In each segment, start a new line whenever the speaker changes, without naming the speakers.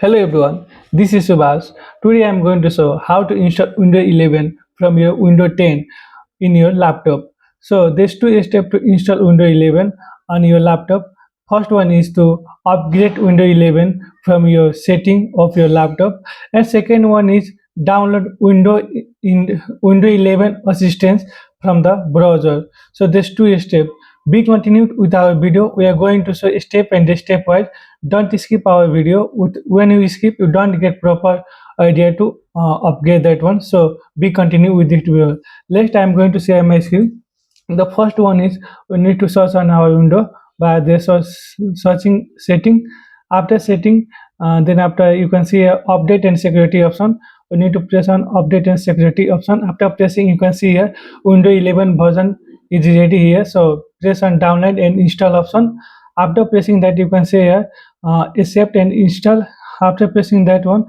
Hello everyone, this is Subash. Today I am going to show how to install Windows 11 from your Windows 10 in your laptop. So there's two steps to install Windows 11 on your laptop. First one is to upgrade Windows 11 from your setting of your laptop, and second one is download Windows 11 assistance from the browser. So there's two steps. Be continued with our video. We are going to show step and step wise. Don't skip our video. When you skip, you don't get proper idea to upgrade that one. So be continue with this video. Next, I am going to share my screen. The first one is we need to search on our window by this searching setting. After setting, then after you can see update and security option. We need to press on update and security option. After pressing, you can see here Windows 11 version is ready here. So press on download and install option. After pressing that, you can see here accept and install. After pressing that one,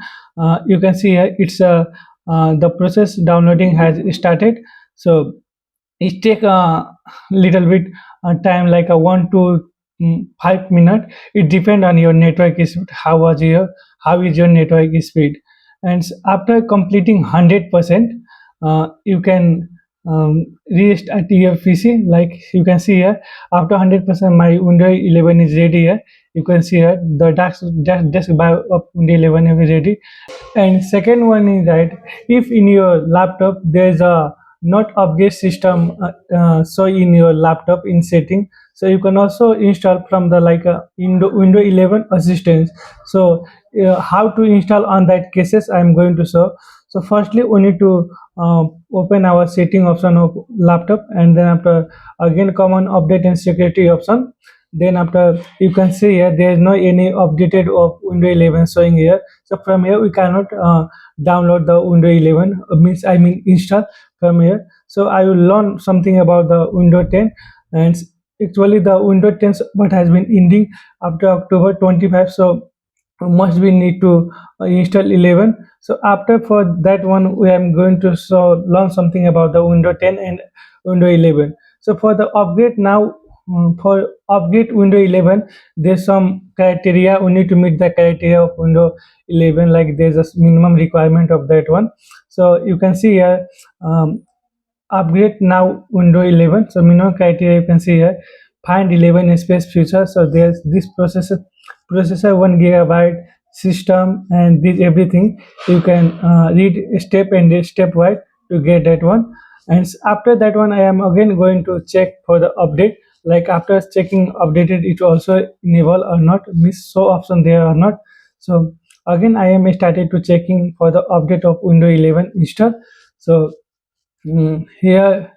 you can see here it's the process downloading has started. So it take a little bit time, like a 1 to 5 minutes. It depend on your network speed. How is your network speed? And after completing 100%, you can restart your PC. Like you can see here, after 100%, my Windows 11 is ready here. You can see here the desk bar of Windows 11 is ready. And second one is that if in your laptop there's a not upgrade system so in your laptop in setting, so you can also install from the like Windows 11 assistance. So how to install on that cases I am going to show. So firstly we need to open our setting option of laptop, and then after again come on update and security option. Then after you can see here there is no any updated of Windows 11 showing here. So from here we cannot download the Windows 11, install from here. So I will learn something about the Windows 10. And actually the Windows 10 but has been ending after October 25. So must we need to install 11. So after for that one we am going to learn something about the Windows 10 and Windows 11. So for the upgrade now, for upgrade Windows 11, there's some criteria. We need to meet the criteria of Windows 11, like there's a minimum requirement of that one. So you can see here upgrade now Windows 11. So minimum criteria you can see here, find 11 space feature. So there's this processor 1 GB system, and this everything you can read step and step wise to get that one. And after that one I am again going to check for the update. Like after checking updated it also enable or not, miss show option there or not. So again I am started to checking for the update of Windows 11 install. So here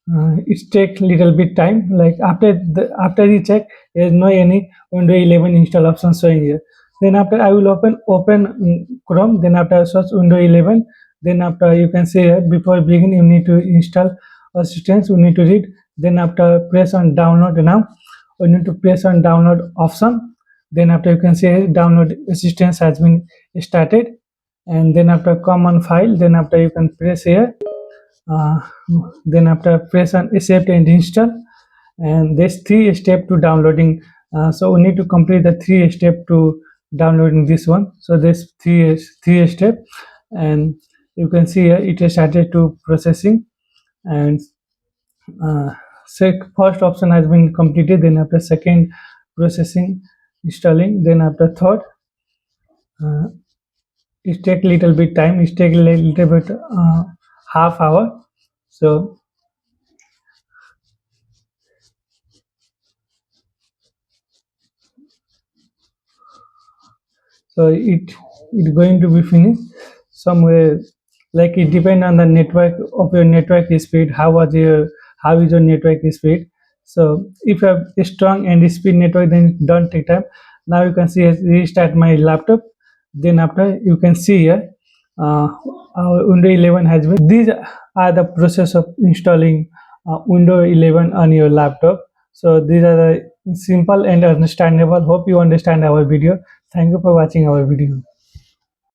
it take little bit time. Like after the check, there is no any Windows 11 install option showing here. Then after I will open Chrome. Then after search Windows 11. Then after you can see here, before begin you need to install assistance. You need to read. Then after press on download now. You need to press on download option. Then after you can see here, download assistance has been started. And then after come on file. Then after you can press here. Then after press on accept and install. And there's 3 steps to downloading. So we need to complete the 3 steps to downloading this one. So there's three steps, and you can see here it has started to processing. And first option has been completed. Then after second processing installing. Then after third, it take little bit time. It take a little bit half hour. So it's going to be finished somewhere. Like it depend on the network of your network speed. How is your network speed? So if you have a strong and speed network, then it don't take time. Now you can see restart my laptop. Then after you can see here our Windows 11 has been. These are the process of installing Windows 11 on your laptop. So these are the simple and understandable. Hope you understand our video. Thank you for watching our video.